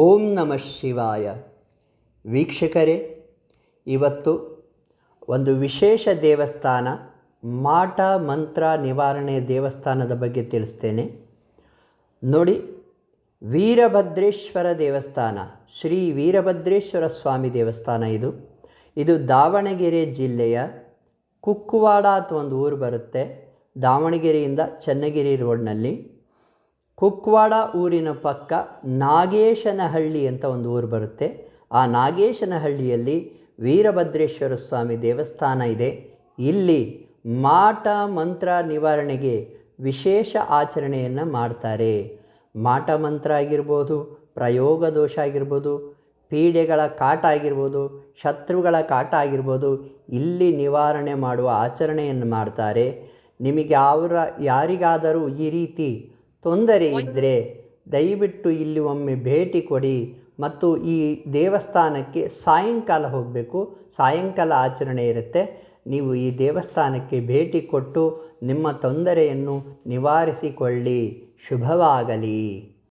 ಓಂ ನಮಃ ಶಿವಾಯ. ವೀಕ್ಷಕರೇ, ಇವತ್ತು ಒಂದು ವಿಶೇಷ ದೇವಸ್ಥಾನ, ಮಾಟ ಮಂತ್ರ ನಿವಾರಣೆ ದೇವಸ್ಥಾನದ ಬಗ್ಗೆ ತಿಳಿಸ್ತೇನೆ. ನೋಡಿ, ವೀರಭದ್ರೇಶ್ವರ ದೇವಸ್ಥಾನ, ಶ್ರೀ ವೀರಭದ್ರೇಶ್ವರ ಸ್ವಾಮಿ ದೇವಸ್ಥಾನ ಇದು ದಾವಣಗೆರೆ ಜಿಲ್ಲೆಯ ಕುಕ್ಕುವಾಡ ಅಥವಾ ಒಂದು ಊರು ಬರುತ್ತೆ. ದಾವಣಗೆರೆಯಿಂದ ಚನ್ನಗಿರಿ ರೋಡ್ನಲ್ಲಿ ಕುಕ್ಕುವಾಡ ಊರಿನ ಪಕ್ಕ ನಾಗೇಶನಹಳ್ಳಿ ಅಂತ ಒಂದು ಊರು ಬರುತ್ತೆ. ಆ ನಾಗೇಶನಹಳ್ಳಿಯಲ್ಲಿ ವೀರಭದ್ರೇಶ್ವರ ಸ್ವಾಮಿ ದೇವಸ್ಥಾನ ಇದೆ. ಇಲ್ಲಿ ಮಾಟ ಮಂತ್ರ ನಿವಾರಣೆಗೆ ವಿಶೇಷ ಆಚರಣೆಯನ್ನು ಮಾಡ್ತಾರೆ. ಮಾಟ ಮಂತ್ರ ಆಗಿರ್ಬೋದು, ಪ್ರಯೋಗ ದೋಷ ಆಗಿರ್ಬೋದು, ಪೀಡೆಗಳ ಕಾಟ ಆಗಿರ್ಬೋದು, ಶತ್ರುಗಳ ಕಾಟ ಆಗಿರ್ಬೋದು, ಇಲ್ಲಿ ನಿವಾರಣೆ ಮಾಡುವ ಆಚರಣೆಯನ್ನು ಮಾಡ್ತಾರೆ. ನಿಮಗೆ ಯಾರಿಗಾದರೂ ಈ ರೀತಿ ತೊಂದರೆ ಇದ್ದರೆ ದಯವಿಟ್ಟು ಇಲ್ಲಿ ಒಮ್ಮೆ ಭೇಟಿ ಕೊಡಿ. ಮತ್ತು ಈ ದೇವಸ್ಥಾನಕ್ಕೆ ಸಾಯಂಕಾಲ ಹೋಗಬೇಕು. ಸಾಯಂಕಾಲ ಆಚರಣೆ ಇರುತ್ತೆ. ನೀವು ಈ ದೇವಸ್ಥಾನಕ್ಕೆ ಭೇಟಿ ಕೊಟ್ಟು ನಿಮ್ಮ ತೊಂದರೆಯನ್ನು ನಿವಾರಿಸಿಕೊಳ್ಳಿ. ಶುಭವಾಗಲಿ.